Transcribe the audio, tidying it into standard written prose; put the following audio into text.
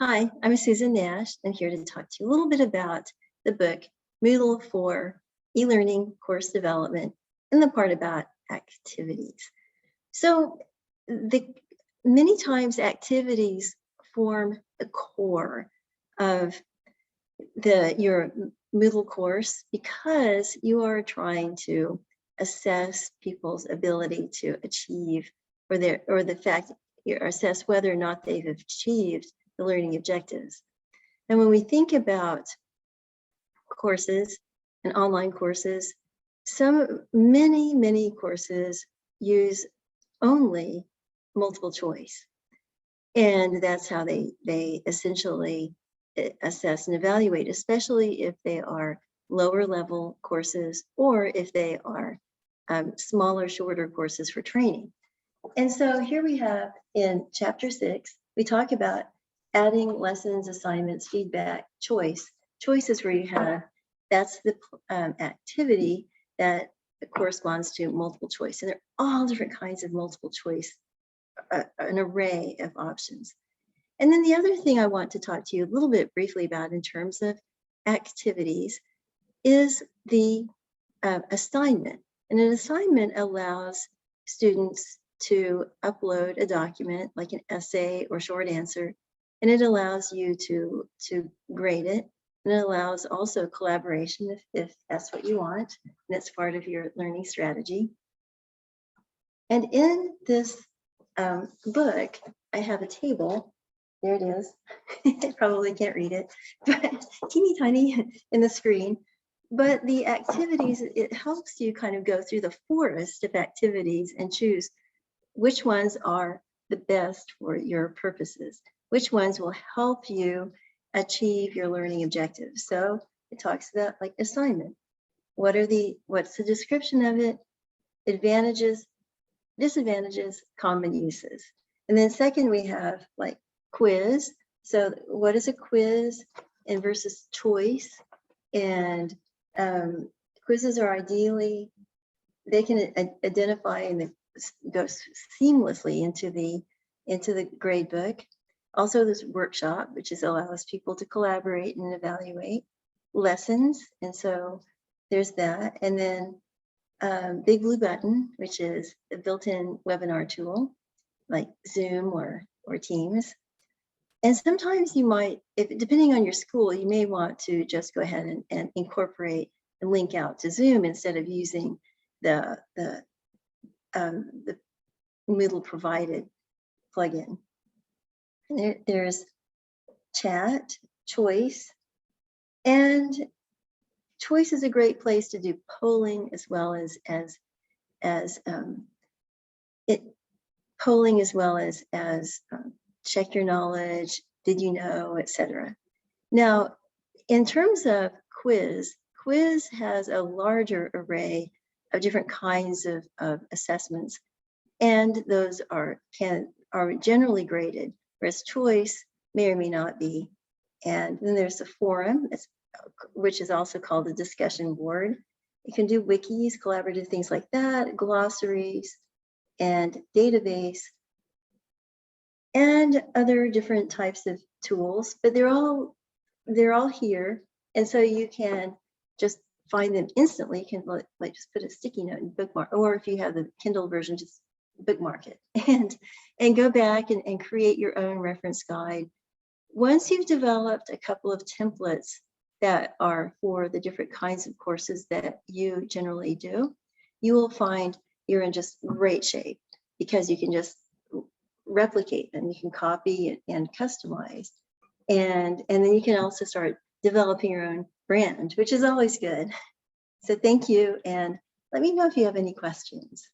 Hi, I'm Susan Nash. I'm here to talk to you a little bit about the book Moodle for e-learning course development and the part about activities. So many times activities form the core of your Moodle course because you are trying to assess people's ability to achieve assess whether or not they've achieved the learning objectives. And when we think about courses and online courses, many courses use only multiple choice. And that's how they essentially assess and evaluate, especially if they are lower level courses or if they are smaller, shorter courses for training. And so here we have in chapter 6, we talk about adding lessons, assignments, feedback, choice. Choice is where you have, that's the activity that corresponds to multiple choice. And there are all different kinds of multiple choice, an array of options. And then the other thing I want to talk to you a little bit briefly about in terms of activities is the assignment. And an assignment allows students to upload a document like an essay or short answer, and it allows you to grade it. And it allows also collaboration if that's what you want, and it's part of your learning strategy. And in this book, I have a table. There it is. I probably can't read it, but teeny tiny in the screen. But the activities, it helps you kind of go through the forest of activities and choose which ones are the best for your purposes, which ones will help you achieve your learning objectives. So it talks about like assignment. What's the description of it? Advantages, disadvantages, common uses. And then second, we have like quiz. So what is a quiz and versus choice? And quizzes are ideally, they can identify and go seamlessly into the grade book. Also, this workshop, which allows people to collaborate and evaluate lessons. And so there's that. And then Big Blue Button, which is a built-in webinar tool like Zoom or Teams. And sometimes you might, depending on your school, you may want to just go ahead and incorporate and link out to Zoom instead of using the Moodle provided plugin. There's chat, choice, and choice is a great place to do polling as well as check your knowledge, did you know, etc. Now, in terms of quiz has a larger array of different kinds of assessments, and those are generally graded, whereas choice may or may not be. And then there's the forum, which is also called a discussion board. You can do wikis, collaborative things like that, glossaries, and database, and other different types of tools, but they're all here. And so you can just find them instantly. You can like just put a sticky note and bookmark, or if you have the Kindle version, just bookmark it and go back and create your own reference guide. Once you've developed a couple of templates that are for the different kinds of courses that you generally do, you will find you're in just great shape because you can just replicate them. You can copy and customize. And then you can also start developing your own brand, which is always good. So thank you. And let me know if you have any questions.